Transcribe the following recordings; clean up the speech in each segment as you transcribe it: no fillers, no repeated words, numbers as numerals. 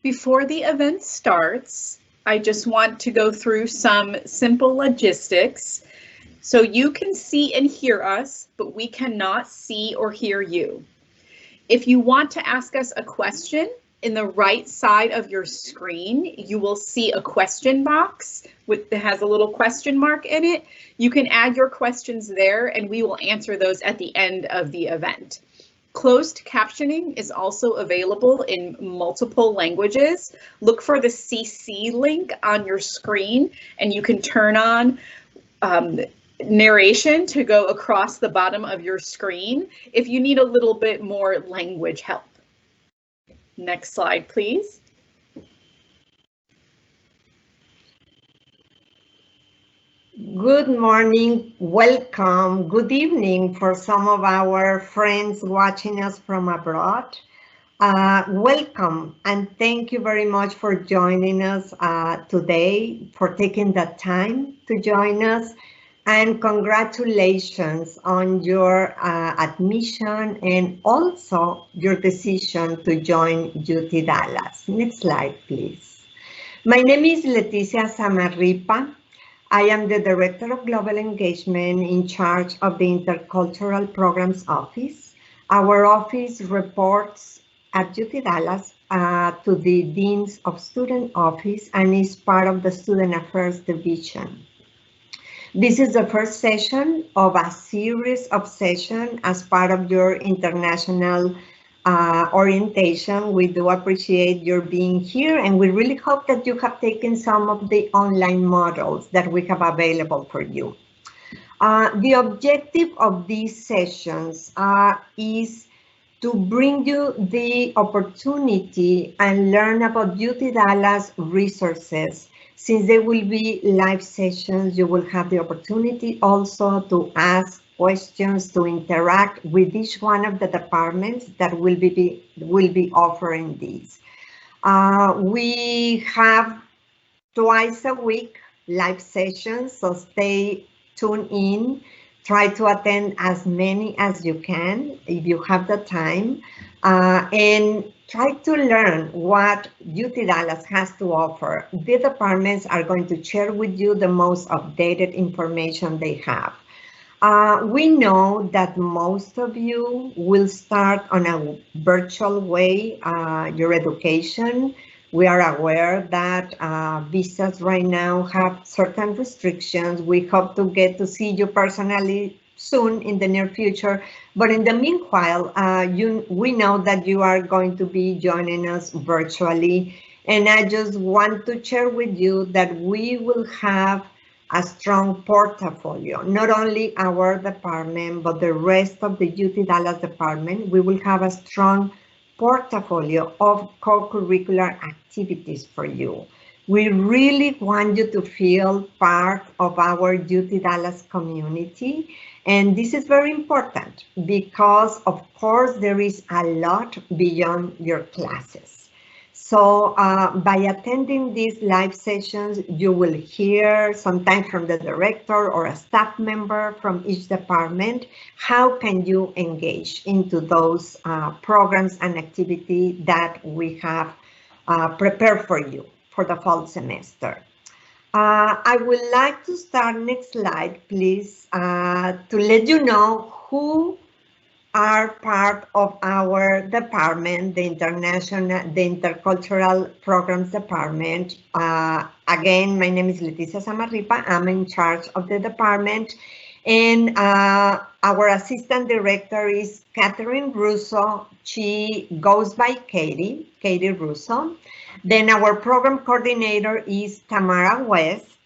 Before the event starts, I just want to go through some simple logistics. So you can see and hear us, but we cannot see or hear you. If you want to ask us a question, in the right side of your screen, you will see a question box that has a little question mark in it. You can add your questions there and we will answer those at the end of the event. Closed captioning is also available in multiple languages. Look for the CC link on your screen and you can turn on narration to go across the bottom of your screen if you need a little bit more language help. Next slide, please. Good morning, welcome, good evening for some of our friends watching us from abroad. Welcome and thank you very much for joining us today, for taking the time to join us. And congratulations on your admission and also your decision to join UT Dallas. Next slide, please. My name is Leticia Samarripa. I am the Director of Global Engagement in charge of the Intercultural Programs Office. Our office reports at UT Dallas to the Deans of Student Office and is part of the Student Affairs Division. This is the first session of a series of sessions as part of your international orientation. We do appreciate your being here and we really hope that you have taken some of the online models that we have available for you. The objective of these sessions is to bring you the opportunity and learn about UT Dallas resources. Since there will be live sessions, you will have the opportunity also to ask questions, to interact with each one of the departments that will be offering these. We have twice a week live sessions, so stay tuned in. Try to attend as many as you can if you have the time, and try to learn what UT Dallas has to offer. The departments are going to share with you the most updated information they have. We know that most of you will start on a virtual way your education. We are aware that visas right now have certain restrictions. We hope to get to see you personally soon in the near future. But in the meanwhile, we know that you are going to be joining us virtually. And I just want to share with you that we will have a strong portfolio, not only our department, but the rest of the UT Dallas department. We will have a strong portfolio of co-curricular activities for you. We really want you to feel part of our UT Dallas community. And this is very important because, of course, there is a lot beyond your classes. So by attending these live sessions, you will hear sometimes from the director or a staff member from each department, how can you engage into those programs and activities that we have prepared for you for the fall semester. I would like to start, next slide, please, to let you know who are part of our department, the Intercultural Programs Department. Again, my name is Leticia Samarripa. I'm in charge of the department. And our assistant director is Catherine Russo. She goes by Katie Russo. Then our program coordinator is Tamara West.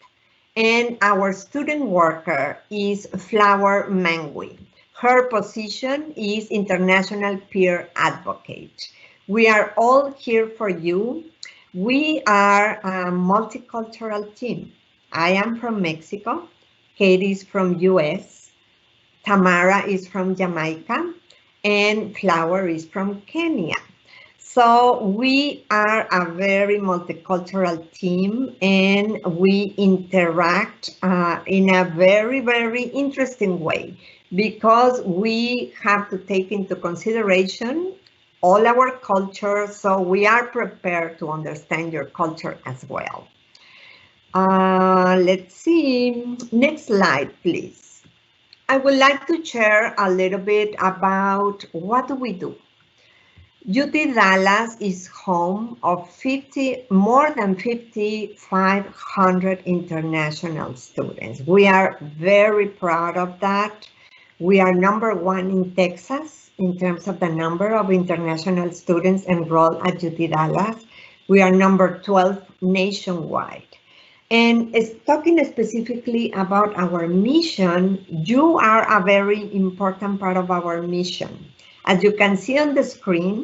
And our student worker is Flower Mangui. Her position is International Peer Advocate. We are all here for you. We are a multicultural team. I am from Mexico. Katie is from US. Tamara is from Jamaica. And Flower is from Kenya. So we are a very multicultural team and we interact in a very, very interesting way, because we have to take into consideration all our culture, so we are prepared to understand your culture as well. Let's see, next slide, please. I would like to share a little bit about what do we do. UT Dallas is home of more than 5,500 international students. We are very proud of that. We are #1 in Texas in terms of the number of international students enrolled at UT Dallas. We are number 12 nationwide. And talking specifically about our mission, you are a very important part of our mission. As you can see on the screen,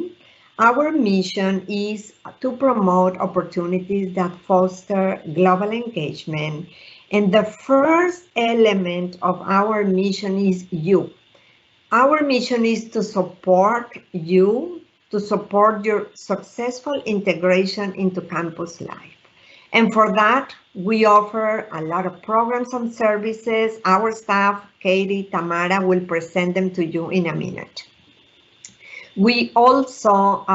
our mission is to promote opportunities that foster global engagement. And the first element of our mission is you. Our mission is to support you, to support your successful integration into campus life. And for that, we offer a lot of programs and services. Our staff, Katie, Tamara, will present them to you in a minute. We also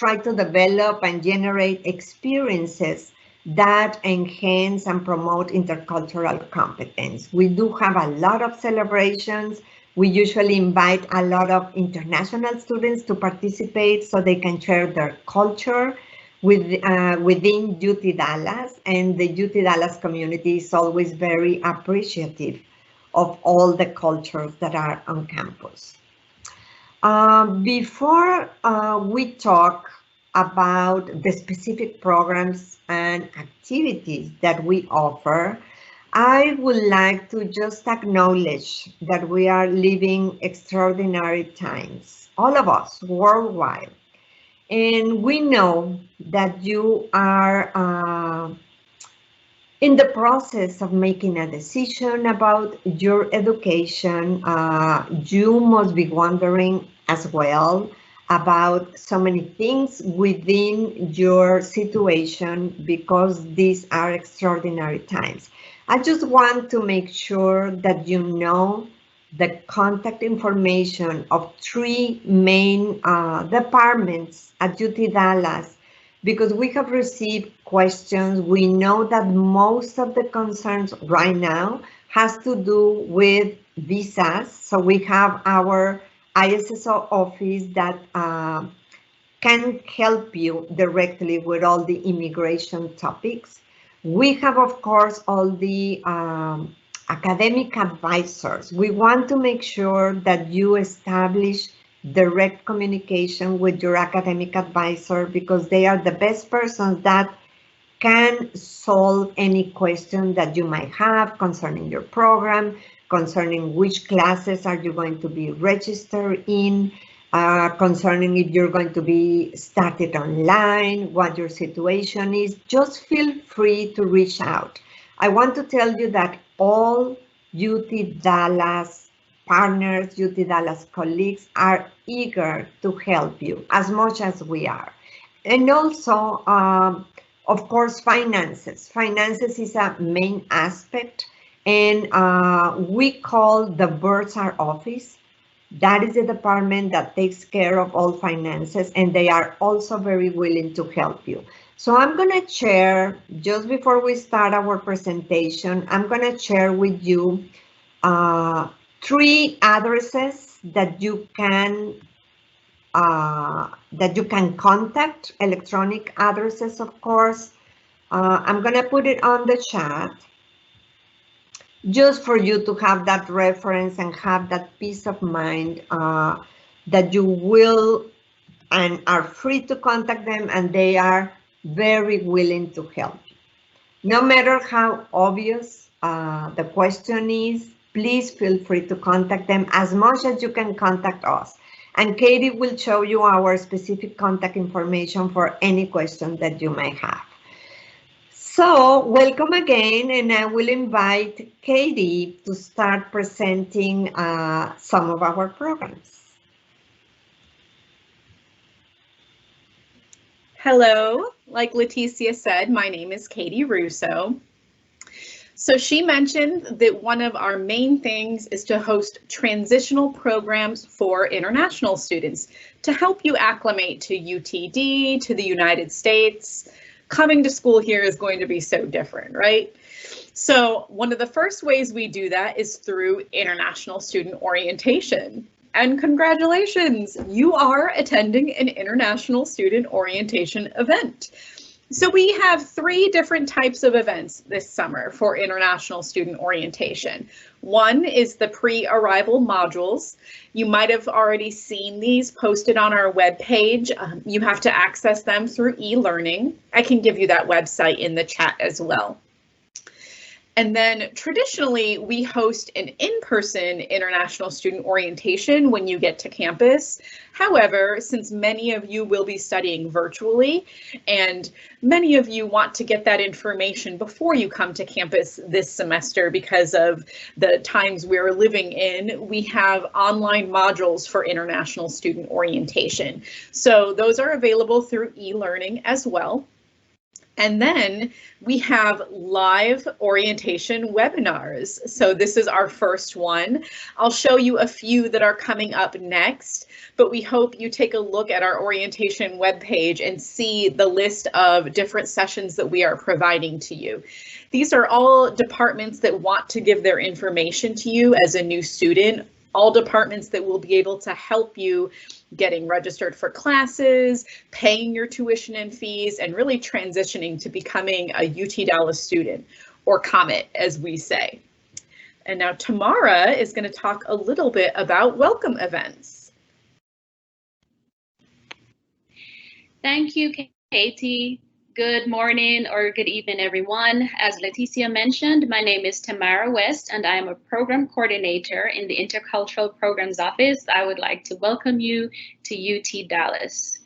try to develop and generate experiences that enhance and promote intercultural competence. We do have a lot of celebrations. We usually invite a lot of international students to participate so they can share their culture within UT Dallas, and the UT Dallas community is always very appreciative of all the cultures that are on campus. Before we talk about the specific programs and activities that we offer, I would like to just acknowledge that we are living extraordinary times, all of us worldwide. And we know that you are in the process of making a decision about your education. You must be wondering as well about so many things within your situation because these are extraordinary times. I just want to make sure that you know the contact information of 3 main departments at UT Dallas, because we have received questions. We know that most of the concerns right now has to do with visas. So we have our ISSO office that can help you directly with all the immigration topics. We have, of course, all the academic advisors. We want to make sure that you establish direct communication with your academic advisor because they are the best persons that can solve any question that you might have concerning your program, concerning which classes are you going to be registered in, concerning if you're going to be started online, what your situation is. Just feel free to reach out. I want to tell you that all UT Dallas partners, UT Dallas colleagues are eager to help you as much as we are. And also, of course, finances. Finances is a main aspect, and we call the Bursar office. That is the department that takes care of all finances, and they are also very willing to help you. So I'm going to share, just before we start our presentation, I'm going to share with you 3 addresses that you can contact, electronic addresses, of course. I'm going to put it on the chat just for you to have that reference and have that peace of mind that you will and are free to contact them, and they are very willing to help you. No matter how obvious the question is, please feel free to contact them as much as you can contact us. And Katie will show you our specific contact information for any question that you may have. So welcome again, and I will invite Katie to start presenting some of our programs. Hello, like Leticia said, my name is Katie Russo. So she mentioned that one of our main things is to host transitional programs for international students to help you acclimate to UTD, to the United States. Coming to school here is going to be so different, right? So one of the first ways we do that is through international student orientation. And congratulations, you are attending an international student orientation event. So we have 3 different types of events this summer for international student orientation. One is the pre-arrival modules. You might have already seen these posted on our webpage. You have to access them through e-learning. I can give you that website in the chat as well. And then traditionally, we host an in-person international student orientation when you get to campus. However, since many of you will be studying virtually and many of you want to get that information before you come to campus this semester because of the times we're living in, we have online modules for international student orientation. So those are available through e-learning as well. And then we have live orientation webinars. So this is our first one. I'll show you a few that are coming up next, but we hope you take a look at our orientation webpage and see the list of different sessions that we are providing to you. These are all departments that want to give their information to you as a new student, all departments that will be able to help you getting registered for classes, paying your tuition and fees, and really transitioning to becoming a UT Dallas student, or COMET as we say. And now Tamara is going to talk a little bit about welcome events. Thank you, Katie. Good morning or good evening, everyone. As Leticia mentioned, my name is Tamara West, and I'm a program coordinator in the Intercultural Programs Office. I would like to welcome you to UT Dallas.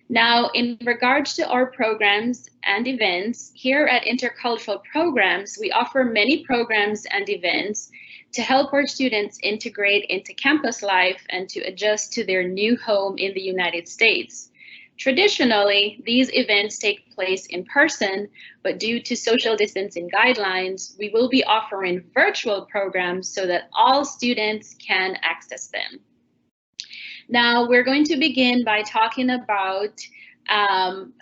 Now, in regards to our programs and events, here at Intercultural Programs, we offer many programs and events to help our students integrate into campus life and to adjust to their new home in the United States. Traditionally, these events take place in person, but due to social distancing guidelines, we will be offering virtual programs so that all students can access them. Now, we're going to begin by talking about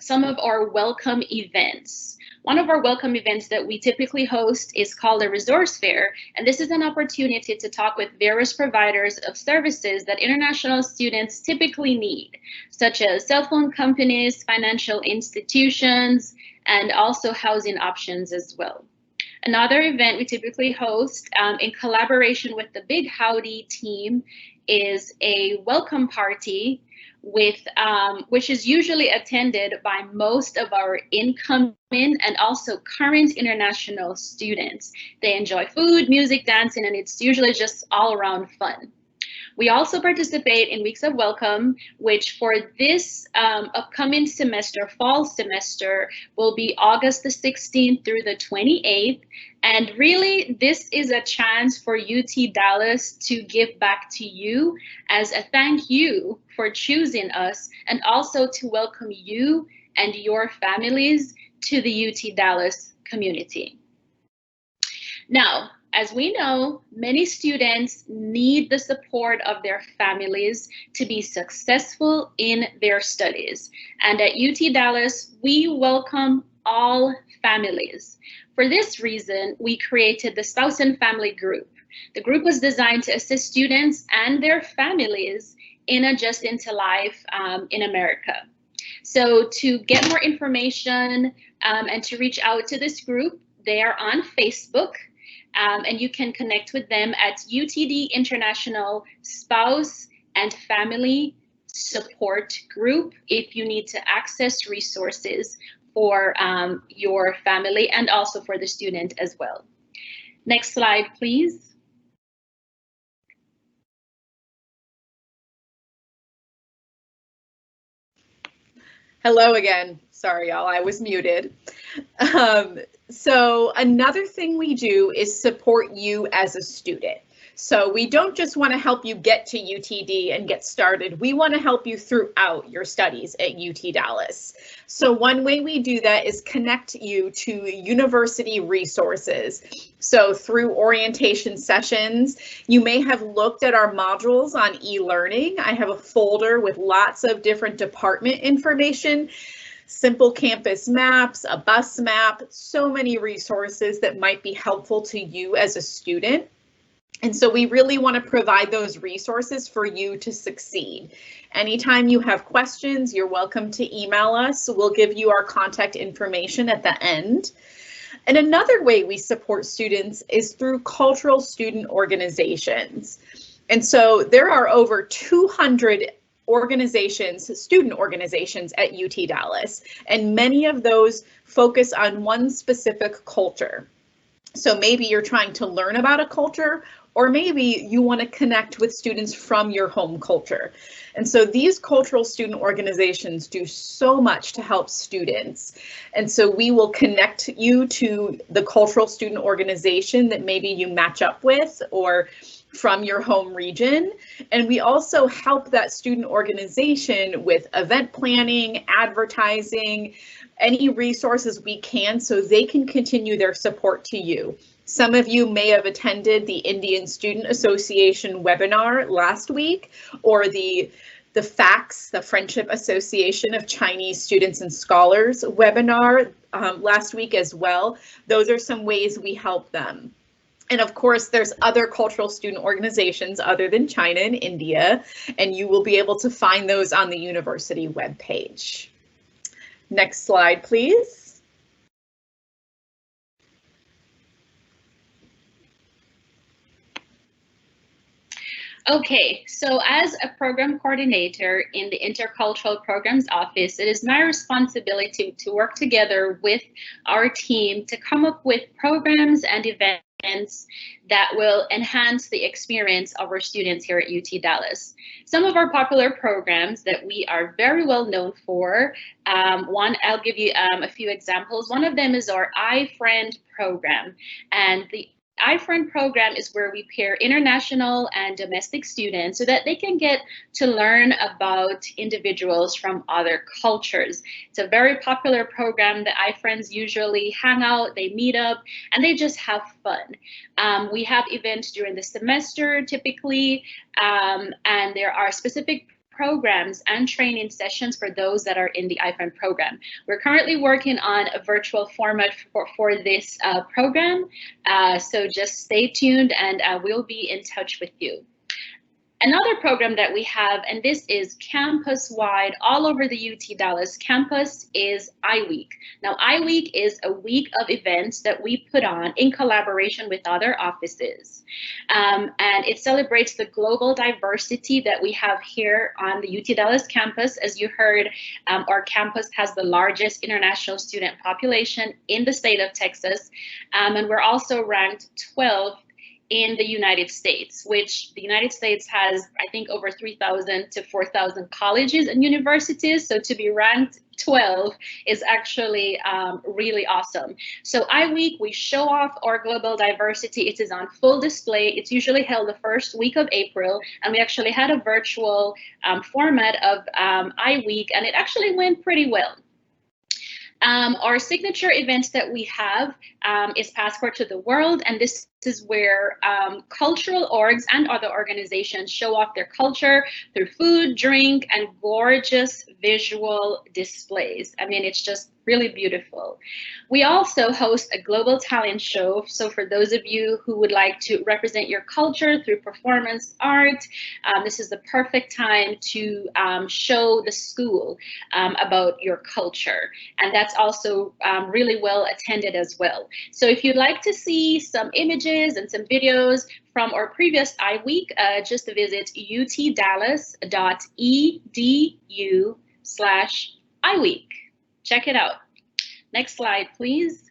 some of our welcome events. One of our welcome events that we typically host is called a resource fair, and this is an opportunity to talk with various providers of services that international students typically need, such as cell phone companies, financial institutions, and also housing options as well. Another event we typically host in collaboration with the Big Howdy team is a welcome party with which is usually attended by most of our incoming and also current international students. They enjoy food, music, dancing, and it's usually just all around fun. We also participate in Weeks of Welcome, which for this upcoming semester, fall semester, will be August the 16th through the 28th. And really, this is a chance for UT Dallas to give back to you as a thank you for choosing us, and also to welcome you and your families to the UT Dallas community. Now, as we know, many students need the support of their families to be successful in their studies. And at UT Dallas, we welcome all families. For this reason, we created the Spouse and Family Group. The group was designed to assist students and their families in adjusting to life in America. So to get more information and to reach out to this group, they are on Facebook. And you can connect with them at UTD International Spouse and Family Support Group if you need to access resources for your family and also for the student as well. Next slide, please. Hello again. Sorry, y'all, I was muted. So another thing we do is support you as a student. So we don't just want to help you get to UTD and get started. We want to help you throughout your studies at UT Dallas. So one way we do that is connect you to university resources. So through orientation sessions, you may have looked at our modules on e-learning. I have a folder with lots of different department information, simple campus maps, a bus map, so many resources that might be helpful to you as a student. And so we really want to provide those resources for you to succeed. Anytime you have questions, you're welcome to email us. We'll give you our contact information at the end. And another way we support students is through cultural student organizations. And so there are over 200 organizations, student organizations at UT Dallas, and many of those focus on one specific culture. So maybe you're trying to learn about a culture, or maybe you want to connect with students from your home culture. And so these cultural student organizations do so much to help students. And so we will connect you to the cultural student organization that maybe you match up with or from your home region. And we also help that student organization with event planning, advertising, any resources we can so they can continue their support to you. Some of you may have attended the Indian Student Association webinar last week, or the FACS, the Friendship Association of Chinese Students and Scholars webinar last week as well. Those are some ways we help them. And of course, there's other cultural student organizations other than China and India, and you will be able to find those on the university webpage. Next slide, please. Okay, so as a program coordinator in the Intercultural Programs Office, it is my responsibility to work together with our team to come up with programs and events that will enhance the experience of our students here at UT Dallas. Some of our popular programs that we are very well known for, I'll give you a few examples. One of them is our iFriend program, and the iFriend program is where we pair international and domestic students so that they can get to learn about individuals from other cultures. It's a very popular program. The iFriends usually hang out, they meet up, and they just have fun. We have events during the semester typically, and there are specific programs and training sessions for those that are in the iFriend program. We're currently working on a virtual format for this program, so just stay tuned and we'll be in touch with you. Another program that we have, and this is campus-wide, all over the UT Dallas campus, is iWeek. Now, iWeek is a week of events that we put on in collaboration with other offices. And it celebrates the global diversity that we have here on the UT Dallas campus. As you heard, our campus has the largest international student population in the state of Texas. And we're also ranked 12th in the United States, which the United States has, I think, over 3,000 to 4,000 colleges and universities. So to be ranked 12 is actually really awesome. So iWeek, we show off our global diversity. It is on full display. It's usually held the first week of April, and we actually had a virtual format of iWeek, and it actually went pretty well. Our signature event that we have is Passport to the World, and this is where cultural orgs and other organizations show off their culture through food, drink, and gorgeous visual displays. I mean, it's just really beautiful. We also host a global talent show. So for those of you who would like to represent your culture through performance art, this is the perfect time to show the school about your culture. And that's also really well attended as well. So if you'd like to see some images and some videos from our previous iWeek, just visit utdallas.edu/iWeek. Check it out. Next slide, please.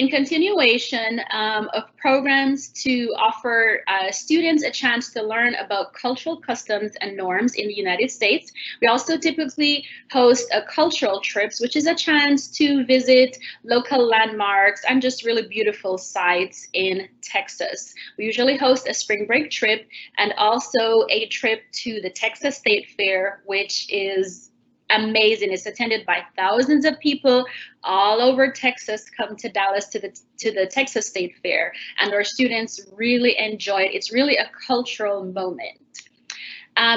In continuation of programs to offer students a chance to learn about cultural customs and norms in the United States, we also typically host cultural trips, which is a chance to visit local landmarks and just really beautiful sites in Texas. We usually host a spring break trip and also a trip to the Texas State Fair, which is amazing. It's attended by thousands of people all over Texas. Come to Dallas to the Texas State Fair, and our students really enjoy it. It's really a cultural moment.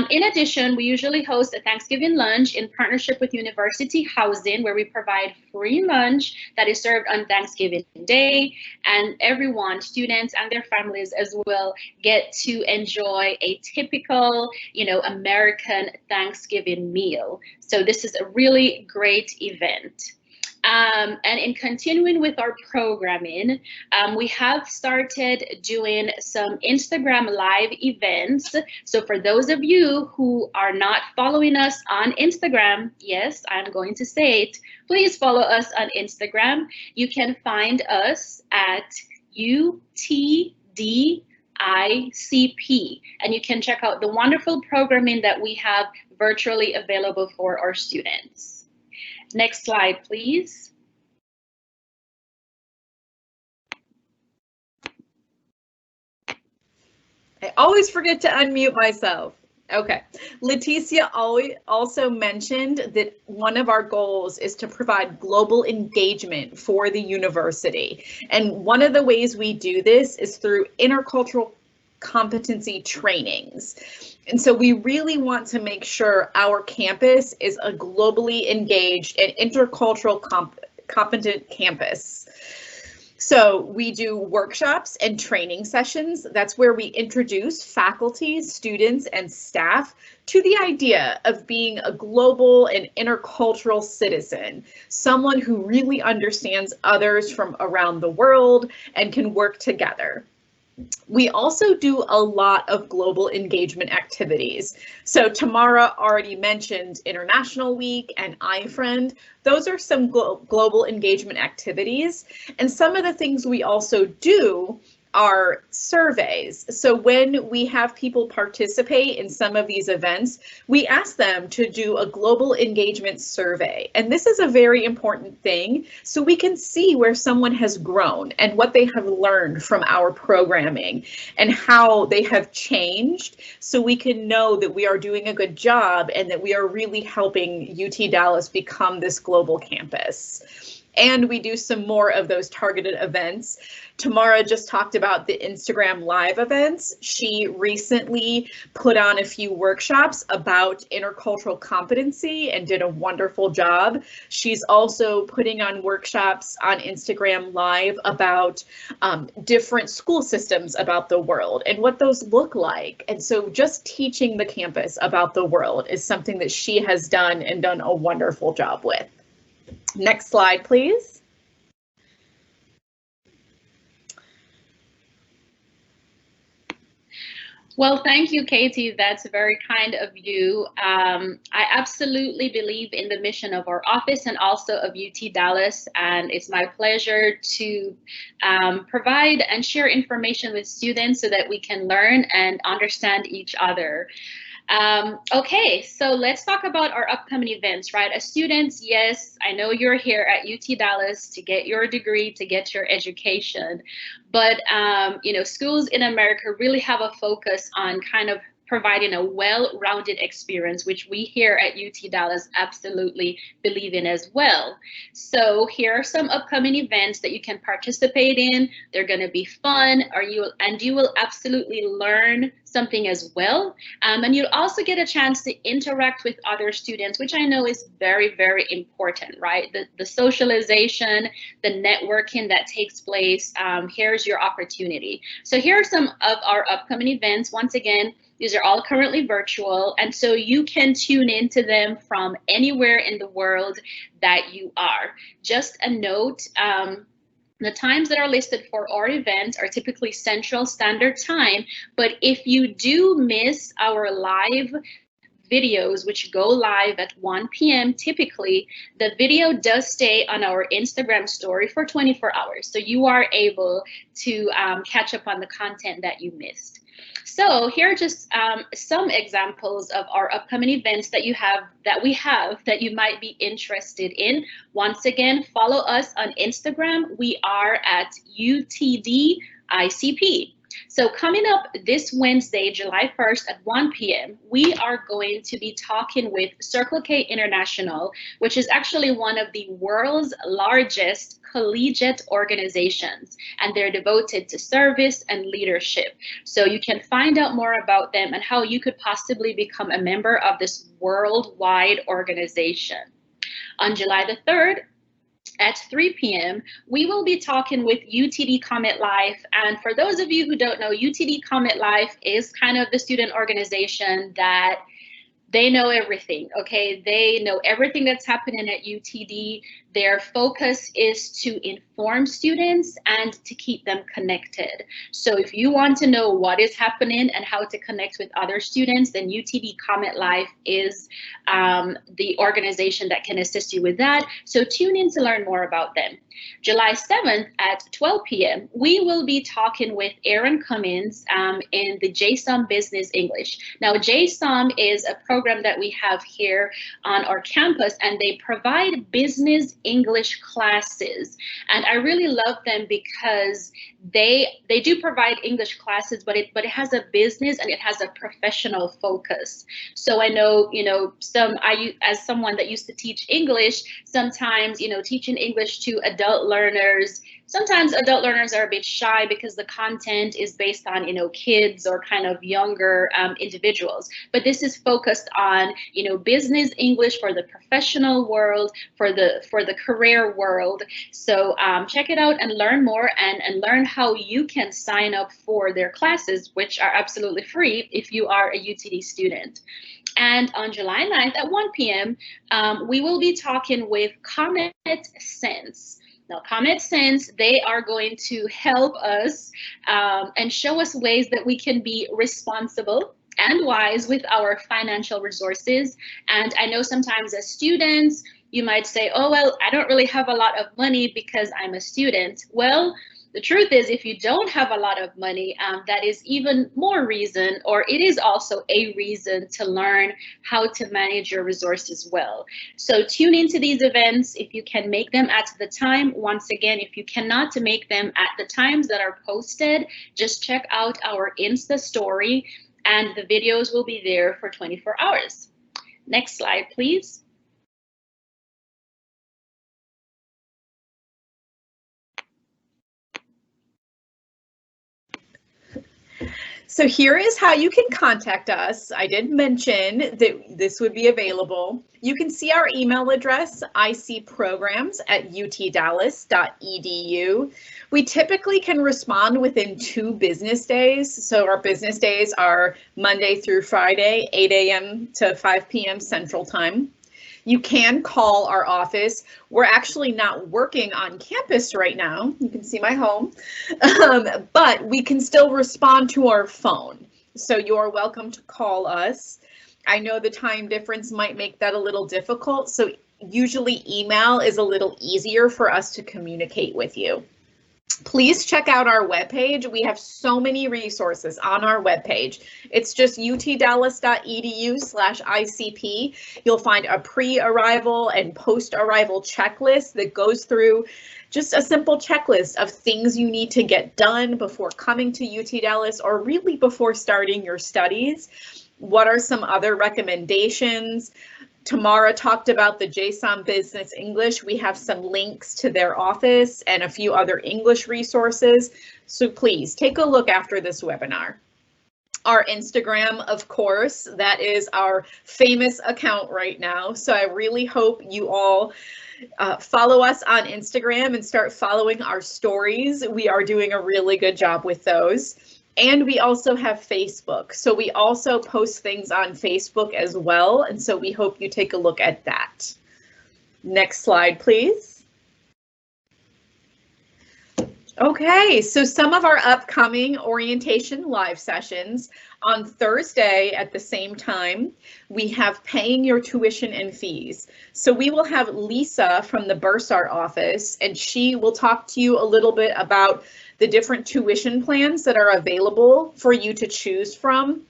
In addition, we usually host a Thanksgiving lunch in partnership with University Housing, where we provide free lunch that is served on Thanksgiving Day, and everyone, students and their families as well, get to enjoy a typical, American Thanksgiving meal. So this is a really great event. And in continuing with our programming, we have started doing some Instagram live events. So for those of you who are not following us on Instagram, yes, I'm going to say it, please follow us on Instagram. You can find us at UTDICP, and you can check out the wonderful programming that we have virtually available for our students. Next slide, please. I always forget to unmute myself. Okay, Leticia also mentioned that one of our goals is to provide global engagement for the university. And one of the ways we do this is through intercultural competency trainings. And so we really want to make sure our campus is a globally engaged and intercultural competent campus. So we do workshops and training sessions. That's where we introduce faculty, students, and staff to the idea of being a global and intercultural citizen, someone who really understands others from around the world and can work together. We also do a lot of global engagement activities. So Tamara already mentioned International Week and iFriend. Those are some global engagement activities. And some of the things we also do are surveys. So when we have people participate in some of these events, we ask them to do a global engagement survey. And this is a very important thing, so we can see where someone has grown and what they have learned from our programming and how they have changed, so we can know that we are doing a good job and that we are really helping UT Dallas become this global campus. And we do some more of those targeted events. Tamara just talked about the Instagram live events. She recently put on a few workshops about intercultural competency and did a wonderful job. She's also putting on workshops on Instagram live about different school systems about the world and what those look like. And so just teaching the campus about the world is something that she has done and done a wonderful job with. Next slide, please. Well, thank you, Katie. That's very kind of you. I absolutely believe in the mission of our office and also of UT Dallas, and it's my pleasure to provide and share information with students so that we can learn and understand each other. Okay, so let's talk about our upcoming events, right? As students, yes, I know you're here at UT Dallas to get your degree, to get your education, but schools in America really have a focus on kind of providing a well-rounded experience, which we here at UT Dallas absolutely believe in as well. So here are some upcoming events that you can participate in. They're going to be fun, and you will absolutely learn something as well. And you'll also get a chance to interact with other students, which I know is very, very important, right? The socialization, the networking that takes place, here's your opportunity. So here are some of our upcoming events. Once again, these are all currently virtual, and so you can tune into them from anywhere in the world that you are. Just a note, the times that are listed for our events are typically Central Standard Time, but if you do miss our live videos which go live at 1 p.m. typically, the video does stay on our Instagram story for 24 hours. So you are able to catch up on the content that you missed. So here are just some examples of our upcoming events that we have that you might be interested in. Once again, follow us on Instagram. We are at UTD ICP. So coming up this Wednesday, July 1st at 1 p.m., we are going to be talking with Circle K International, which is actually one of the world's largest collegiate organizations, and they're devoted to service and leadership. So you can find out more about them and how you could possibly become a member of this worldwide organization. On July the 3rd, at 3 p.m., we will be talking with UTD Comet Life. And for those of you who don't know, UTD Comet Life is kind of the student organization that they know everything, okay? They know everything that's happening at UTD. Their focus is to inform students and to keep them connected. So if you want to know what is happening and how to connect with other students, then UTD Comet Life is the organization that can assist you with that. So tune in to learn more about them. July 7th at 12 p.m., we will be talking with Aaron Cummins in the JSOM Business English. Now, JSOM is a program that we have here on our campus, and they provide business English classes. And I really love them because they do provide English classes, but it has a business and it has a professional focus. So I know, as someone that used to teach English, sometimes, teaching English to adult learners, sometimes adult learners are a bit shy because the content is based on, kids or kind of younger individuals. But this is focused on, business English for the professional world, for the career world. So check it out and learn more and learn how you can sign up for their classes, which are absolutely free if you are a UTD student. And on July 9th at 1 p.m., we will be talking with Comet Sense. Now, Comet Sense, they are going to help us and show us ways that we can be responsible and wise with our financial resources. And I know sometimes as students, you might say, oh, well, I don't really have a lot of money because I'm a student. Well, the truth is, if you don't have a lot of money, that is even more reason, or it is also a reason to learn how to manage your resources well. So tune into these events if you can make them at the time. Once again, if you cannot make them at the times that are posted, just check out our Insta story and the videos will be there for 24 hours. Next slide, please. So here is how you can contact us. I did mention that this would be available. You can see our email address, icprograms@utdallas.edu. We typically can respond within 2 business days. So our business days are Monday through Friday, 8 a.m. to 5 p.m. Central Time. You can call our office. We're actually not working on campus right now. You can see my home, but we can still respond to our phone. So you're welcome to call us. I know the time difference might make that a little difficult. So usually email is a little easier for us to communicate with you. Please check out our webpage. We have so many resources on our webpage. It's just utdallas.edu/ICP. You'll find a pre-arrival and post-arrival checklist that goes through just a simple checklist of things you need to get done before coming to UT Dallas or really before starting your studies. What are some other recommendations? Tamara talked about the JSOM Business English. We have some links to their office and a few other English resources. So please take a look after this webinar. Our Instagram, of course, that is our famous account right now. So I really hope you all follow us on Instagram and start following our stories. We are doing a really good job with those. And we also have Facebook. So we also post things on Facebook as well. And so we hope you take a look at that. Next slide, please. Okay, so some of our upcoming orientation live sessions on Thursday at the same time, we have paying your tuition and fees. So we will have Lisa from the Bursar office, and she will talk to you a little bit about the different tuition plans that are available for you to choose from,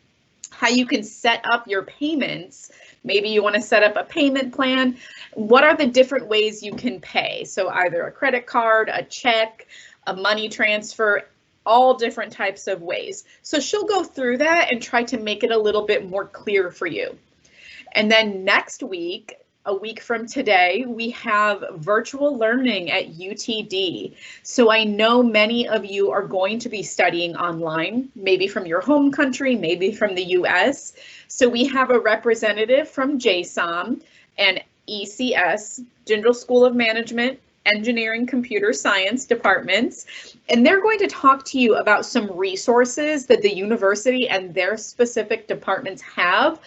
how you can set up your payments. Maybe you want to set up a payment plan. What are the different ways you can pay? So either a credit card, a check, a money transfer, all different types of ways. So she'll go through that and try to make it a little bit more clear for you. And then next week, a week from today, we have virtual learning at UTD. So I know many of you are going to be studying online, maybe from your home country, maybe from the US. So we have a representative from JSOM and ECS, General School of Management, Engineering, Computer Science departments, and they're going to talk to you about some resources that the university and their specific departments have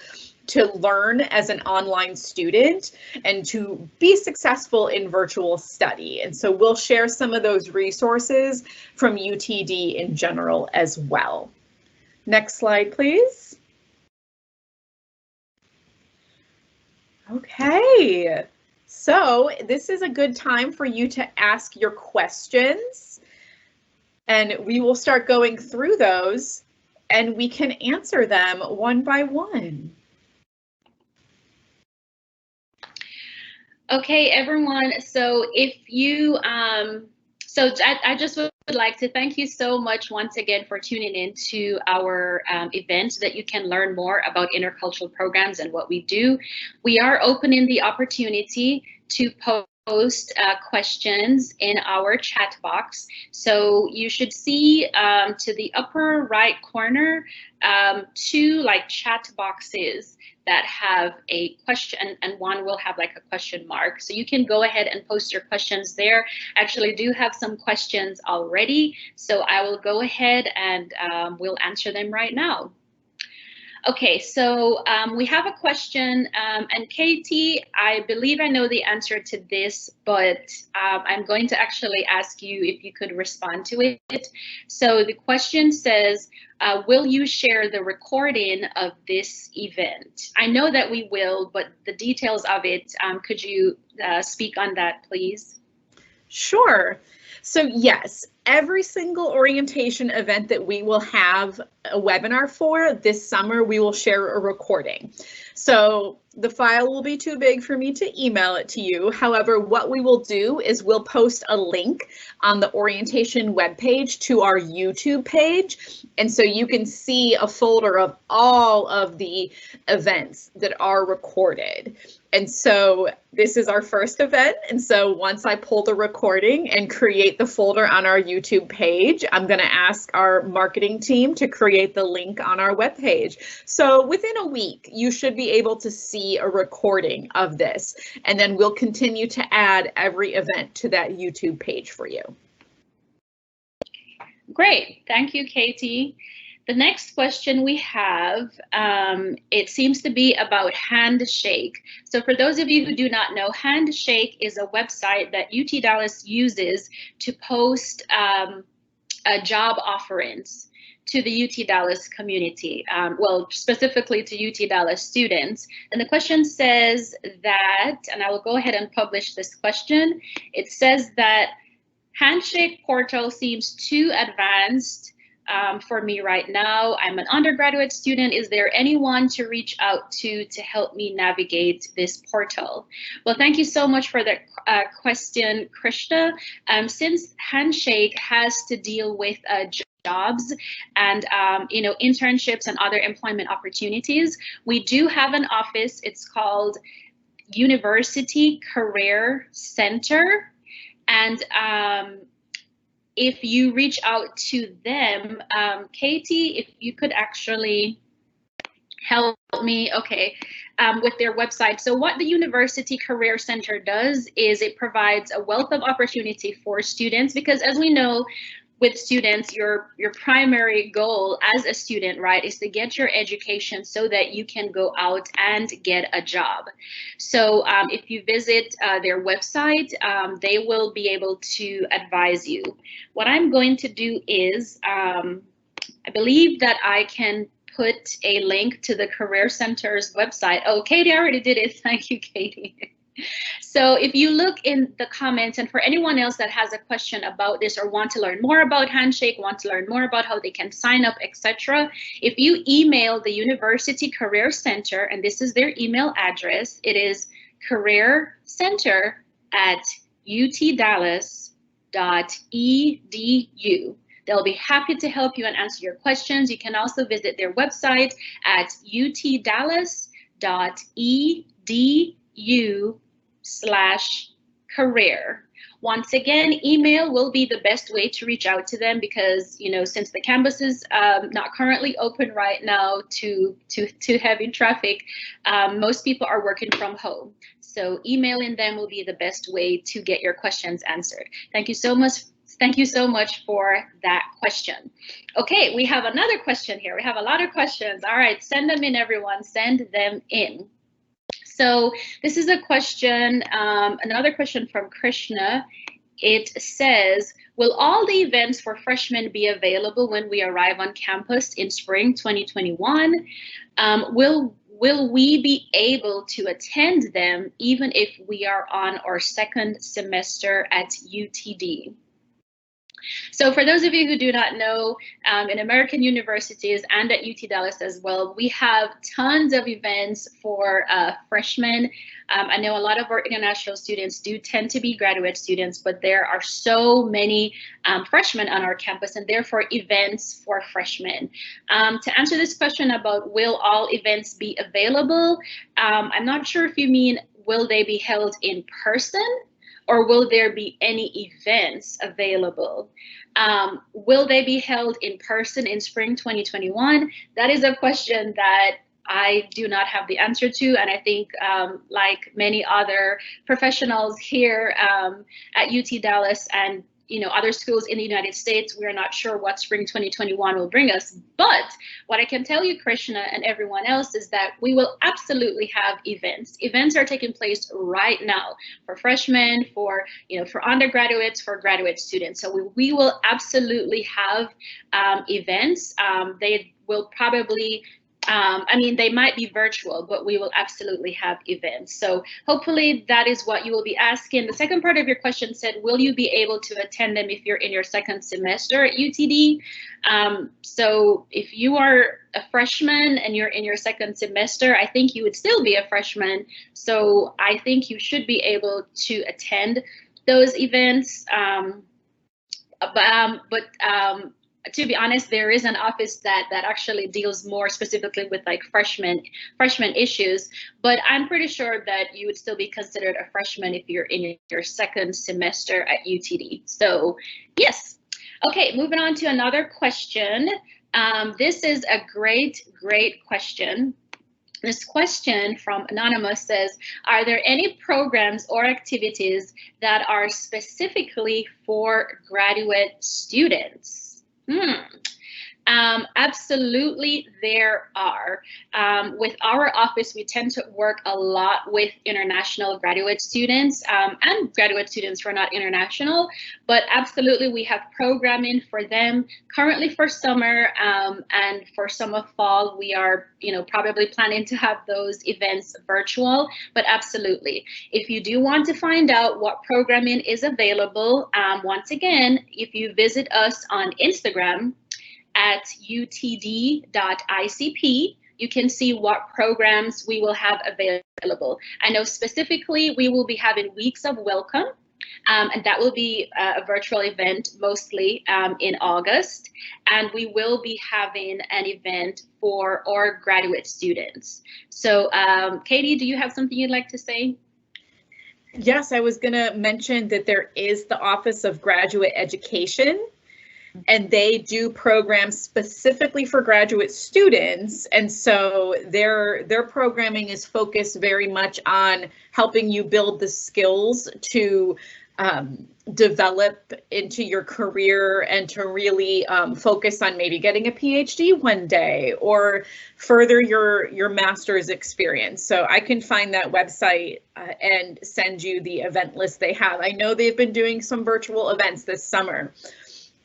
to learn as an online student and to be successful in virtual study. And so we'll share some of those resources from UTD in general as well. Next slide, please. Okay. So this is a good time for you to ask your questions, and we will start going through those and we can answer them one by one. Okay, everyone. So if you, I just would like to thank you so much once again for tuning in to our event so that you can learn more about intercultural programs and what we do. We are opening the opportunity to post questions in our chat box. So you should see to the upper right corner, two like chat boxes that have a question, and one will have like a question mark. So you can go ahead and post your questions there. Actually do have some questions already, so I will go ahead and we'll answer them right now. Okay, so we have a question, and Katie, I believe I know the answer to this, but I'm going to actually ask you if you could respond to it. So the question says, will you share the recording of this event? I know that we will, but the details of it, could you speak on that, please? Sure. So yes, every single orientation event that we will have a webinar for this summer, we will share a recording. So the file will be too big for me to email it to you. However, what we will do is we'll post a link on the orientation webpage to our YouTube page. And so you can see a folder of all of the events that are recorded. And so this is our first event. And so once I pull the recording and create the folder on our YouTube page, I'm going to ask our marketing team to create the link on our webpage. So within a week, you should be able to see a recording of this. And then we'll continue to add every event to that YouTube page for you. Great. Thank you, Katie. The next question we have, it seems to be about Handshake. So for those of you who do not know, Handshake is a website that UT Dallas uses to post job offerings to the UT Dallas community, well, specifically to UT Dallas students. And the question says that, and I will go ahead and publish this question. It says that Handshake portal seems too advanced for me right now. I'm an undergraduate student. Is there anyone to reach out to help me navigate this portal? Well, thank you so much for that question, Krishna. Since Handshake has to deal with jobs and internships and other employment opportunities, we do have an office. It's called University Career Center. And if you reach out to them, Katie, if you could actually help me, okay, with their website. So what the University Career Center does is it provides a wealth of opportunity for students, because as we know, with students, your primary goal as a student, right, is to get your education so that you can go out and get a job. So if you visit their website, they will be able to advise you. What I'm going to do is, I believe that I can put a link to the Career Center's website. Oh, Katie already did it. Thank you, Katie. So if you look in the comments, and for anyone else that has a question about this or want to learn more about Handshake, want to learn more about how they can sign up, etc., if you email the University Career Center, and this is their email address, it is careercenter@utdallas.edu. They'll be happy to help you and answer your questions. You can also visit their website at utdallas.edu/career. Once again, email will be the best way to reach out to them because, you know, since the campus is not currently open right now to heavy traffic, most people are working from home. So emailing them will be the best way to get your questions answered. Thank you so much. Thank you so much for that question. Okay, we have another question here. We have a lot of questions. All right, send them in, everyone. Send them in. So this is a question, another question from Krishna. It says, will all the events for freshmen be available when we arrive on campus in spring 2021? Will we be able to attend them even if we are on our second semester at UTD? So for those of you who do not know, in American universities and at UT Dallas as well, we have tons of events for freshmen. I know a lot of our international students do tend to be graduate students, but there are so many freshmen on our campus and therefore events for freshmen. To answer this question about will all events be available, I'm not sure if you mean will they be held in person or will there be any events available? Will they be held in person in spring 2021? That is a question that I do not have the answer to, and I think like many other professionals here at UT Dallas and other schools in the United States, we are not sure what spring 2021 will bring us. But what I can tell you, Krishna, and everyone else, is that we will absolutely have events. Events are taking place right now for freshmen, for undergraduates, for graduate students. So we will absolutely have events. They will probably they might be virtual, but we will absolutely have events. So hopefully that is what you will be asking. The second part of your question said, will you be able to attend them if you're in your second semester at UTD? So if you are a freshman and you're in your second semester, I think you would still be a freshman. So I think you should be able to attend those events. To be honest, there is an office that actually deals more specifically with like freshman issues, but I'm pretty sure that you would still be considered a freshman if you're in your second semester at UTD. So yes. Okay, moving on to another question. This is a great question. This question from Anonymous says, are there any programs or activities that are specifically for graduate students? Absolutely, there are. With our office, we tend to work a lot with international graduate students and graduate students who are not international, but absolutely we have programming for them currently for summer, and for some of fall we are probably planning to have those events virtual, but absolutely. If you do want to find out what programming is available, once again, if you visit us on Instagram at utd.icp, you can see what programs we will have available. I know specifically we will be having Weeks of Welcome, and that will be a virtual event mostly in August. And we will be having an event for our graduate students. So Katie, do you have something you'd like to say? Yes, I was going to mention that there is the Office of Graduate Education, and they do programs specifically for graduate students. And so their programming is focused very much on helping you build the skills to develop into your career and to really focus on maybe getting a PhD one day or further your master's experience. So I can find that website and send you the event list they have. I know they've been doing some virtual events this summer.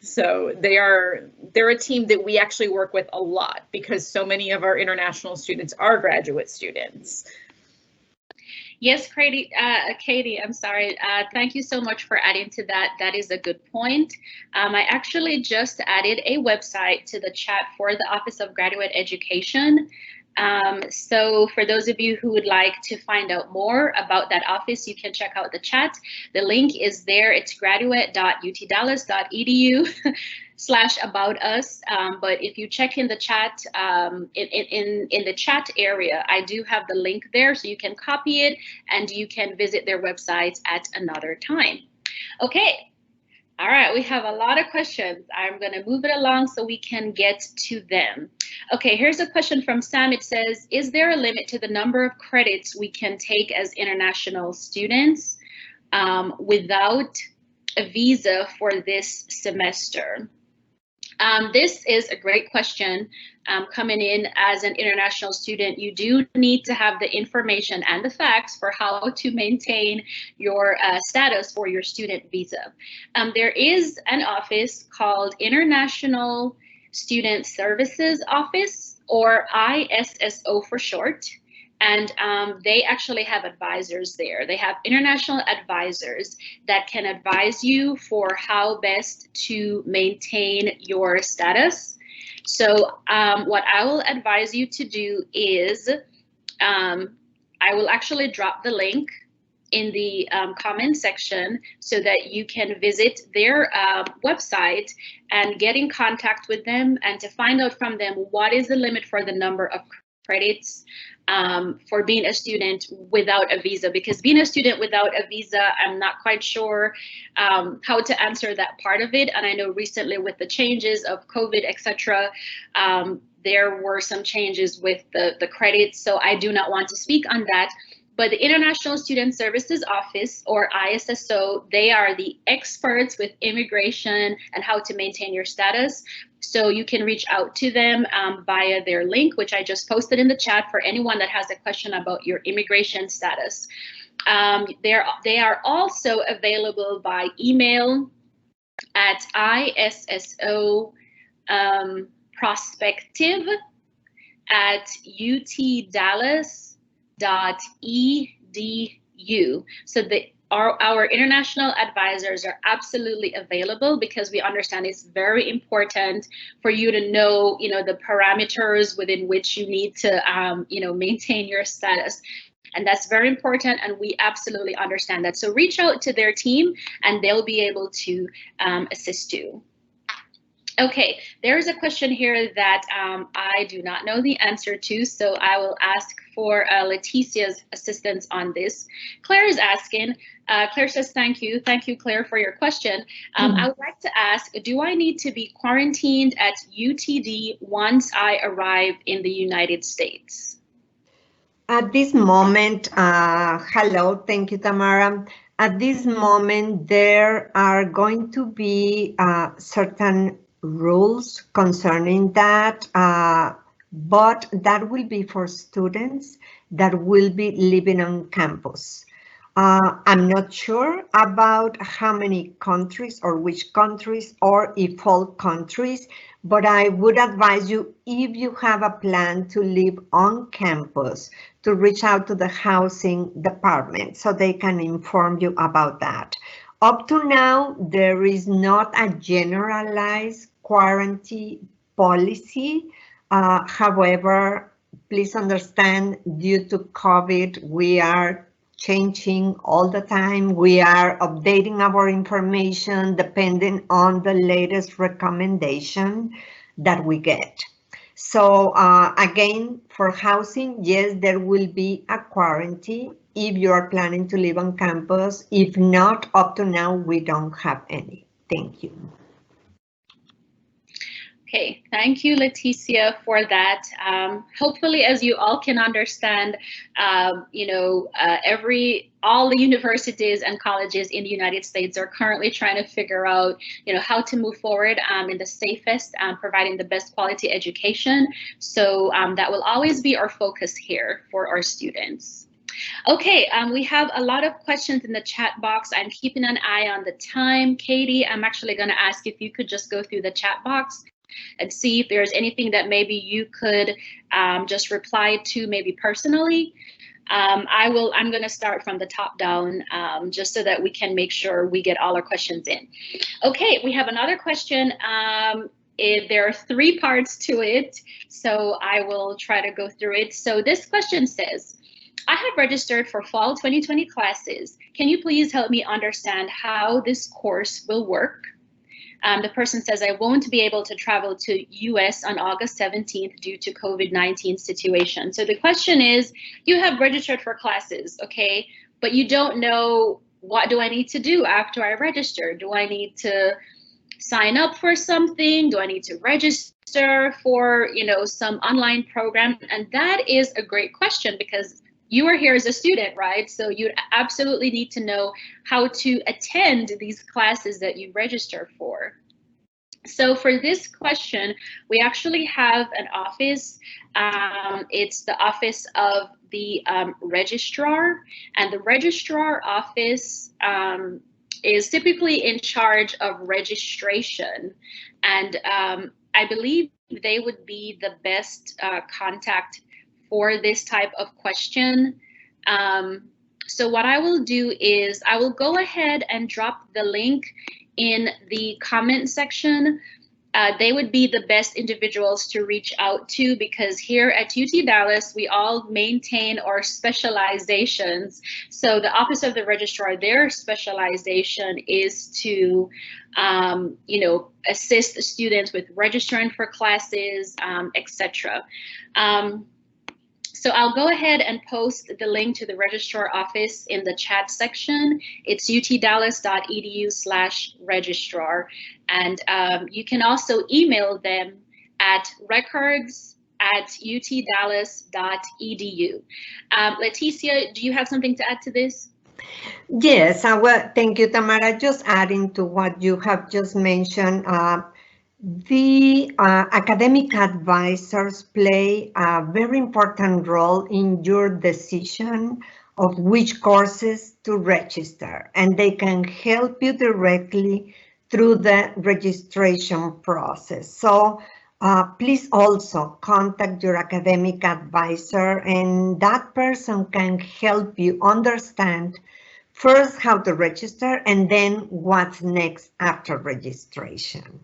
So they're a team that we actually work with a lot because so many of our international students are graduate students. Yes, Katie, I'm sorry. Thank you so much for adding to that. That is a good point. I actually just added a website to the chat for the Office of Graduate Education. So for those of you who would like to find out more about that office, you can check out the chat. The link is there. It's graduate.utdallas.edu/about-us. But if you check in the chat, in the chat area, I do have the link there, so you can copy it and you can visit their website at another time. Okay. All right, we have a lot of questions. I'm going to move it along so we can get to them. Okay, here's a question from Sam. It says, is there a limit to the number of credits we can take as international students without a visa for this semester? This is a great question. Coming in as an international student, you do need to have the information and the facts for how to maintain your status for your student visa. There is an office called International Student Services Office, or ISSO for short. And they actually have advisors there. They have international advisors that can advise you for how best to maintain your status. So what I will advise you to do is I will actually drop the link in the comment section so that you can visit their website and get in contact with them and to find out from them what is the limit for the number of credits for being a student without a visa, because being a student without a visa, I'm not quite sure how to answer that part of it. And I know recently with the changes of COVID, etc., there were some changes with the credits, so I do not want to speak on that. But the International Student Services Office, or ISSO, they are the experts with immigration and how to maintain your status. So you can reach out to them via their link, which I just posted in the chat for anyone that has a question about your immigration status. They are also available by email at issodallas@utdallas.edu. So our international advisors are absolutely available because we understand it's very important for you to know, the parameters within which you need to, maintain your status. And that's very important, and we absolutely understand that. So reach out to their team and they'll be able to assist you. Okay, there's a question here that I do not know the answer to, so I will ask for Leticia's assistance on this. Claire is asking, Claire says, thank you, Claire, for your question. I would like to ask, do I need to be quarantined at UTD once I arrive in the United States? At this moment, hello, thank you, Tamara. At this moment, there are going to be certain rules concerning that, but that will be for students that will be living on campus. I'm not sure about how many countries or which countries or if all countries, but I would advise you, if you have a plan to live on campus, to reach out to the housing department so they can inform you about that. Up to now, there is not a generalized quarantine policy. However, please understand, due to COVID, we are changing all the time. We are updating our information depending on the latest recommendation that we get. So again, for housing, yes, there will be a quarantine if you are planning to live on campus. If not, up to now, we don't have any. Thank you. Okay, thank you, Leticia, for that. Hopefully, as you all can understand, all the universities and colleges in the United States are currently trying to figure out, how to move forward in the safest, providing the best quality education. So that will always be our focus here for our students. Okay, we have a lot of questions in the chat box. I'm keeping an eye on the time. Katie, I'm actually going to ask if you could just go through the chat box and see if there's anything that maybe you could just reply to maybe personally. I'm going to start from the top down just so that we can make sure we get all our questions in. Okay, we have another question. There are 3 parts to it, so I will try to go through it. So this question says, I have registered for fall 2020 classes. Can you please help me understand how this course will work? The person says, I won't be able to travel to US on August 17th due to COVID-19 situation. So the question is, you have registered for classes, okay, but you don't know, what do I need to do after I register? Do I need to sign up for something? Do I need to register for, some online program? And that is a great question because you are here as a student, right? So you absolutely need to know how to attend these classes that you register for. So for this question, we actually have an office. It's the office of the registrar, and the registrar office is typically in charge of registration. And I believe they would be the best contact for this type of question. So what I will do is I will go ahead and drop the link in the comment section. They would be the best individuals to reach out to because here at UT Dallas, we all maintain our specializations. So the Office of the Registrar, their specialization is to, assist the students with registering for classes, etc. So I'll go ahead and post the link to the registrar office in the chat section. It's utdallas.edu/registrar. And you can also email them at records@utdallas.edu. Leticia, do you have something to add to this? Yes, thank you, Tamara. Just adding to what you have just mentioned, the academic advisors play a very important role in your decision of which courses to register, and they can help you directly through the registration process. So please also contact your academic advisor, and that person can help you understand first how to register and then what's next after registration.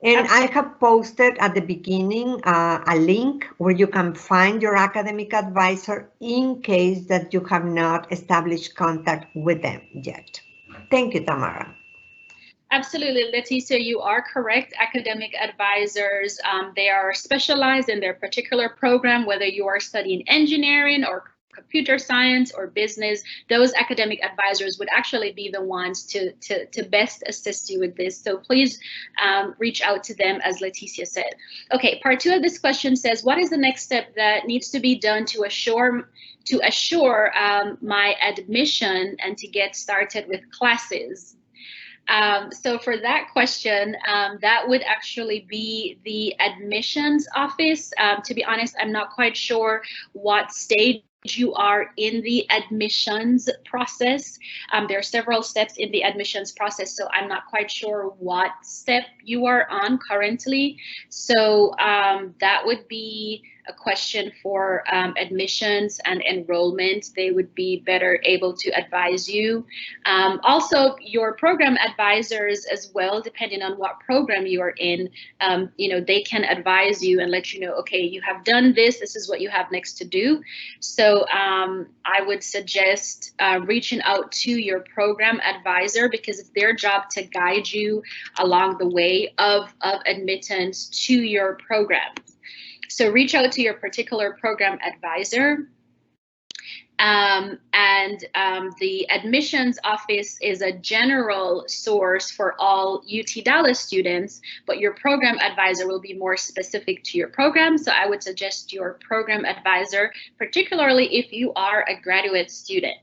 And I have posted at the beginning a link where you can find your academic advisor in case that you have not established contact with them yet. Thank you, Tamara. Absolutely, Leticia, you are correct. Academic advisors, they are specialized in their particular program, whether you are studying engineering or computer science or business. Those academic advisors would actually be the ones to best assist you with this. So please reach out to them, as Leticia said. Okay, part 2 of this question says, what is the next step that needs to be done to assure my admission and to get started with classes? So for that question, that would actually be the admissions office. To be honest, I'm not quite sure what stage you are in the admissions process. There are several steps in the admissions process, so I'm not quite sure what step you are on currently. So that would be a question for admissions and enrollment. They would be better able to advise you. Also, your program advisors as well, depending on what program you are in, they can advise you and let you know, okay, you have done this, this is what you have next to do. So I would suggest reaching out to your program advisor because it's their job to guide you along the way of admittance to your program. So reach out to your particular program advisor. The admissions office is a general source for all UT Dallas students, but your program advisor will be more specific to your program. So I would suggest your program advisor, particularly if you are a graduate student.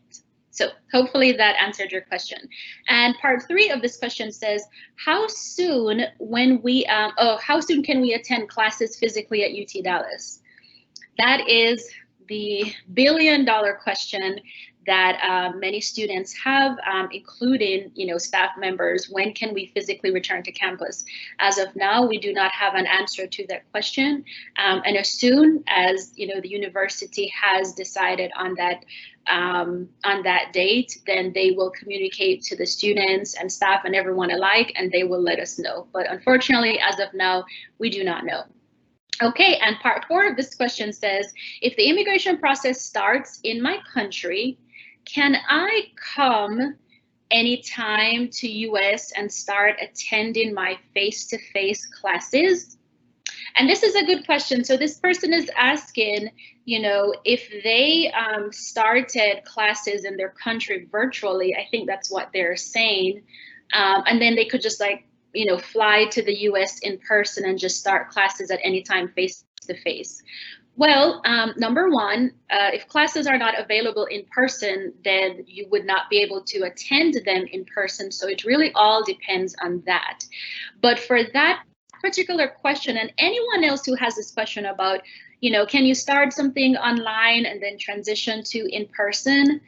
So hopefully that answered your question. And part 3 of this question says, how soon can we attend classes physically at UT Dallas? That is the billion-dollar question that many students have, including, staff members. When can we physically return to campus? As of now, we do not have an answer to that question. And as soon as the university has decided on that date, then they will communicate to the students and staff and everyone alike, and they will let us know. But unfortunately, as of now, we do not know. Okay, and part 4 of this question says, if the immigration process starts in my country, can I come anytime to US and start attending my face-to-face classes? And this is a good question. So this person is asking, if they started classes in their country virtually, I think that's what they're saying, and then they could just fly to the US in person and just start classes at any time face-to-face. Well, number one, if classes are not available in person, then you would not be able to attend them in person. So it really all depends on that. But for that particular question, and anyone else who has this question about, can you start something online and then transition to in person?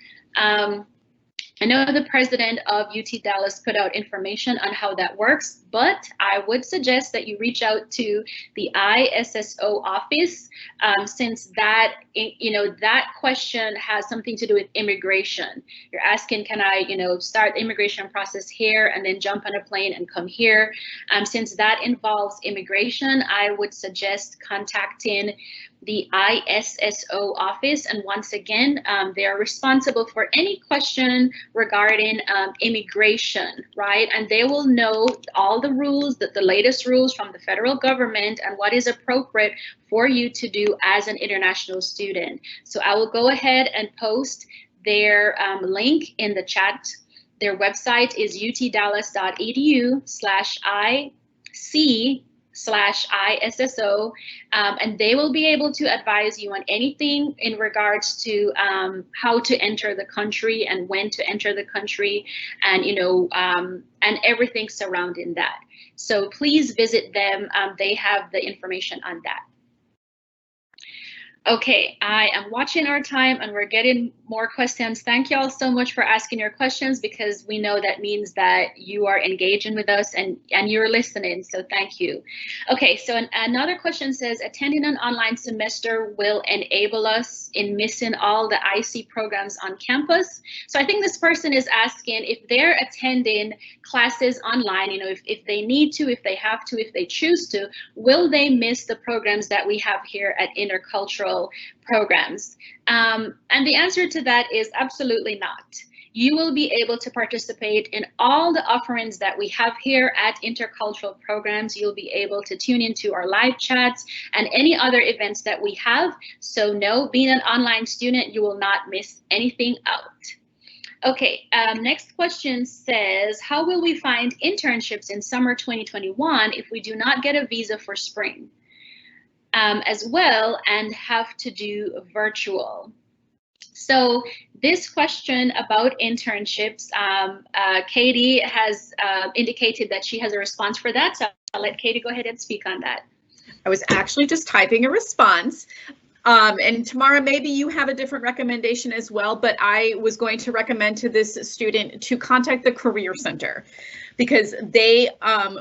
I know the president of UT Dallas put out information on how that works, but I would suggest that you reach out to the ISSO office, since that, that question has something to do with immigration. You're asking, can I, start the immigration process here and then jump on a plane and come here? Since that involves immigration, I would suggest contacting the ISSO office, and once again, they are responsible for any question regarding immigration, right? And they will know all the rules, the latest rules from the federal government, and what is appropriate for you to do as an international student. So I will go ahead and post their link in the chat. Their website is utdallas.edu/IC/ISSO, and they will be able to advise you on anything in regards to how to enter the country and when to enter the country, and and everything surrounding that. So please visit them. They have the information on that. Okay, I am watching our time and we're getting more questions. Thank you all so much for asking your questions, because we know that means that you are engaging with us and you're listening, so thank you. Okay, so another question says, attending an online semester will enable us in missing all the IC programs on campus. So I think this person is asking if they're attending classes online, if they need to, if they have to, if they choose to, will they miss the programs that we have here at Intercultural Programs? And the answer to that is absolutely not. You will be able to participate in all the offerings that we have here at Intercultural Programs. You'll be able to tune into our live chats and any other events that we have. So no, being an online student, you will not miss anything out. Okay, next question says, how will we find internships in summer 2021 if we do not get a visa for spring? As well, and have to do virtual. So this question about internships, Katie has indicated that she has a response for that. So I'll let Katie go ahead and speak on that. I was actually just typing a response. And Tamara, maybe you have a different recommendation as well, but I was going to recommend to this student to contact the Career Center, because they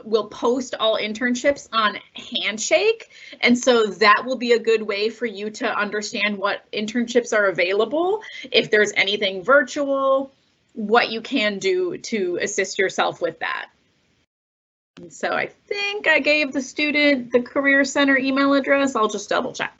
will post all internships on Handshake. And so that will be a good way for you to understand what internships are available, if there's anything virtual, what you can do to assist yourself with that. And so I think I gave the student the Career Center email address. I'll just double check.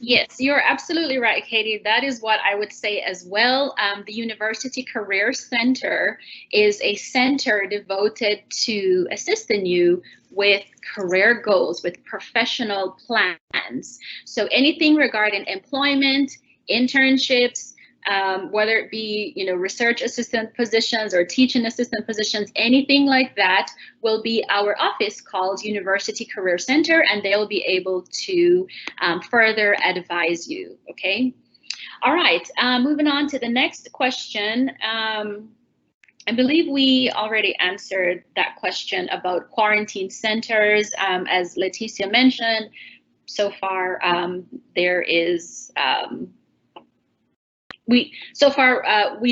Yes, you're absolutely right, Katie. That is what I would say as well. The University Career Center is a center devoted to assisting you with career goals, with professional plans. So anything regarding employment, internships, whether it be, you know, research assistant positions or teaching assistant positions, anything like that, will be our office called University Career Center, and they'll be able to further advise you, okay? All right, moving on to the next question. I believe we already answered that question about quarantine centers. As Leticia mentioned, so far there is, we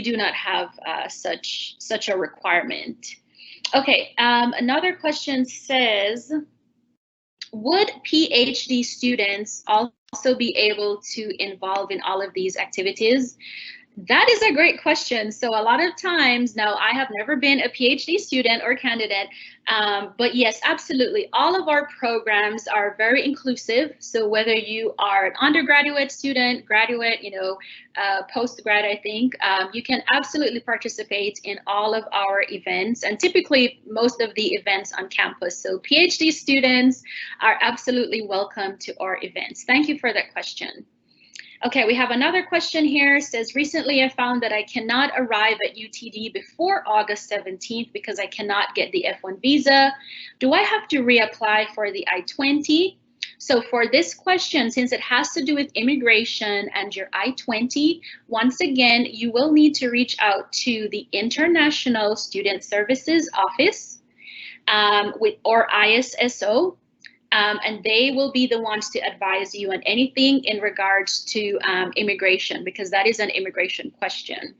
do not have such a requirement. Okay, another question says, would PhD students also be able to involve in all of these activities? That is a great question. So a lot of times, now I have never been a PhD student or candidate, but yes, absolutely. All of our programs are very inclusive. So whether you are an undergraduate student, graduate, you know, postgrad, I think, you can absolutely participate in all of our events, and typically most of the events on campus. So PhD students are absolutely welcome to our events. Thank you for that question. Okay, we have another question here. It says, recently I found that I cannot arrive at UTD before August 17th because I cannot get the F1 visa. Do I have to reapply for the I-20? So for this question, since it has to do with immigration and your I-20, once again, you will need to reach out to the International Student Services Office or ISSO. And they will be the ones to advise you on anything in regards to immigration, because that is an immigration question.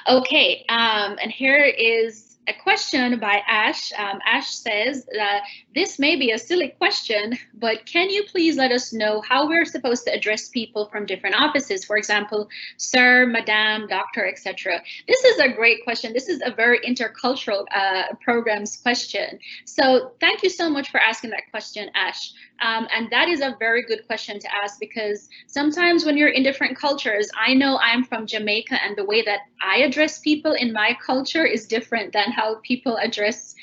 Okay, and here is a question by Ash. Ash says, this may be a silly question, but can you please let us know how we're supposed to address people from different offices? For example, sir, madam, doctor, etc. This is a great question. This is a very intercultural programs question. So thank you so much for asking that question, Ash. And that is a very good question to ask, because sometimes when you're in different cultures, I know I'm from Jamaica, and the way that I address people in my culture is different than how people address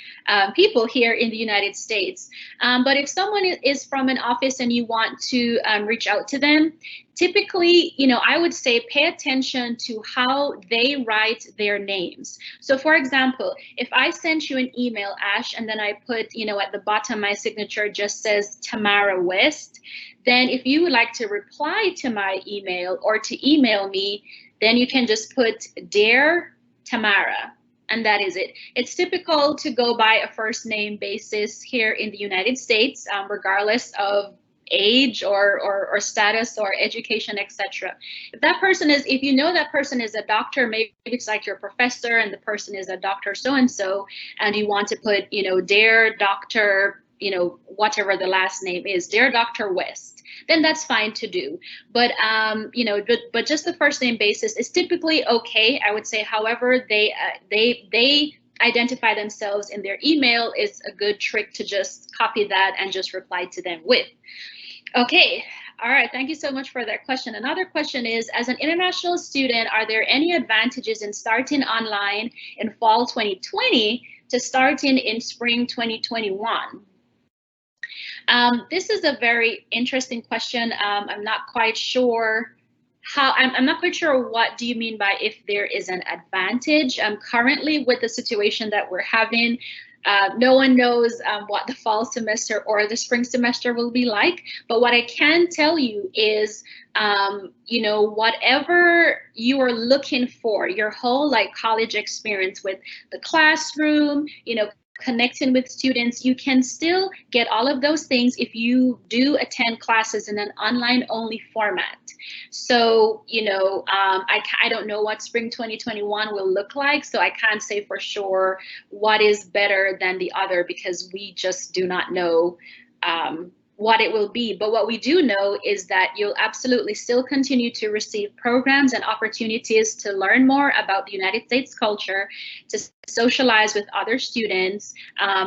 people here in the United States. But if someone is from an office and you want to reach out to them, typically, you know, I would say pay attention to how they write their names. So for example, if I sent you an email, Ash, and then I put, you know, at the bottom, my signature just says Tamara West, then if you would like to reply to my email or to email me, then you can just put Dear Tamara. And that is it. It's typical to go by a first name basis here in the United States, regardless of age or status or education, etc. If that person is, if you know that person is a doctor, maybe it's like your professor and the person is a doctor so-and-so, and you want to put, you know, Dear Dr., you know, whatever the last name is, Dear Dr. West, then that's fine to do. But you know, but just the first name basis is typically okay, I would say. However, they identify themselves in their email is a good trick to just copy that and just reply to them with. Okay, all right, thank you so much for that question. Another question is, as an international student, are there any advantages in starting online in fall 2020 to starting in spring 2021? This is a very interesting question. I'm not quite sure how, I'm not quite sure what do you mean by if there is an advantage. Currently with the situation that we're having, no one knows what the fall semester or the spring semester will be like. But what I can tell you is, you know, whatever you are looking for, your whole like college experience with the classroom, you know, connecting with students, you can still get all of those things if you do attend classes in an online only format. So, you know, I don't know what spring 2021 will look like, so I can't say for sure what is better than the other, because we just do not know what it will be. But what we do know is that you'll absolutely still continue to receive programs and opportunities to learn more about the United States culture, to socialize with other students,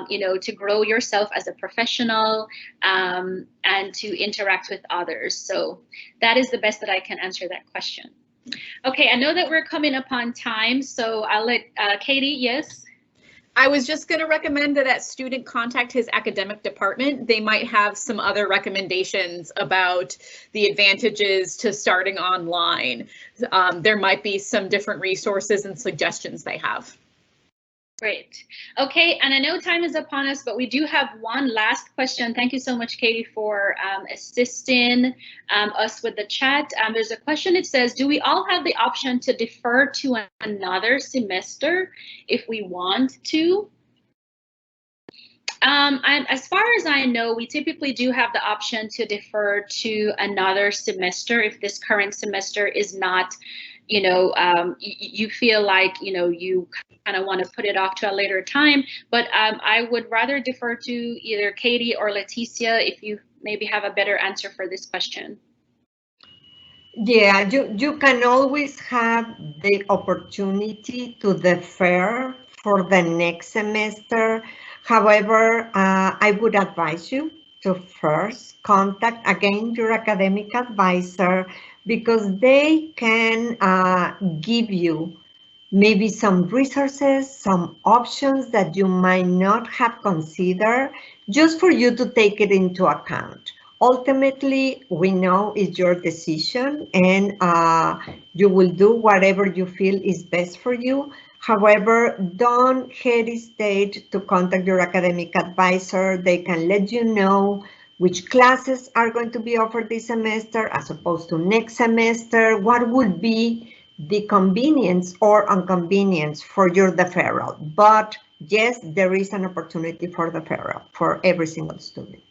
you know, to grow yourself as a professional, and to interact with others. So that is the best that I can answer that question. Okay, I know that we're coming upon time, so I'll let Katie, yes? I was just going to recommend that student contact his academic department. They might have some other recommendations about the advantages to starting online. There might be some different resources and suggestions they have. Great. Okay, and I know time is upon us, but we do have one last question. Thank you so much, Katie, for assisting us with the chat. There's a question. It says, do we all have the option to defer to another semester if we want to? As far as I know, we typically do have the option to defer to another semester if this current semester is not, you feel like, you kind of want to put it off to a later time. But I would rather defer to either Katie or Leticia if you maybe have a better answer for this question. Yeah, you can always have the opportunity to defer for the next semester. However, I would advise you to first contact again your academic advisor, because they can give you maybe some resources, some options that you might not have considered, just for you to take it into account. Ultimately, we know it's your decision, and you will do whatever you feel is best for you. However, don't hesitate to contact your academic advisor. They can let you know which classes are going to be offered this semester as opposed to next semester, what would be the convenience or inconvenience for your deferral. But yes, there is an opportunity for deferral for every single student.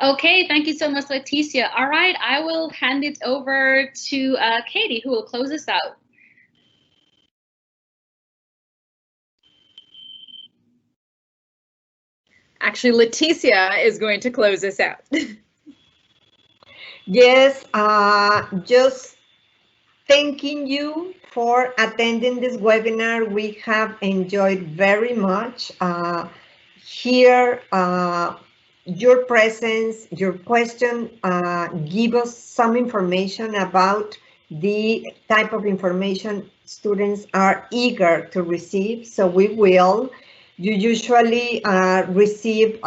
Okay, thank you so much, Leticia. All right, I will hand it over to Katie, who will close us out. Actually, Leticia is going to close us out. Yes, just thanking you for attending this webinar. We have enjoyed very much here. Your presence, your question, give us some information about the type of information students are eager to receive. So we will. You usually receive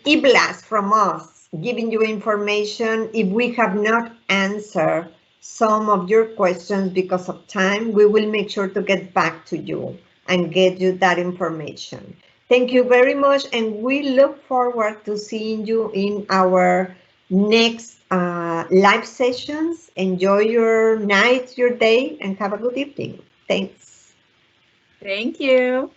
e-blast from us, giving you information. If we have not answered some of your questions because of time, we will make sure to get back to you and get you that information. Thank you very much, and we look forward to seeing you in our next live sessions. Enjoy your night, your day, and have a good evening. Thanks. Thank you.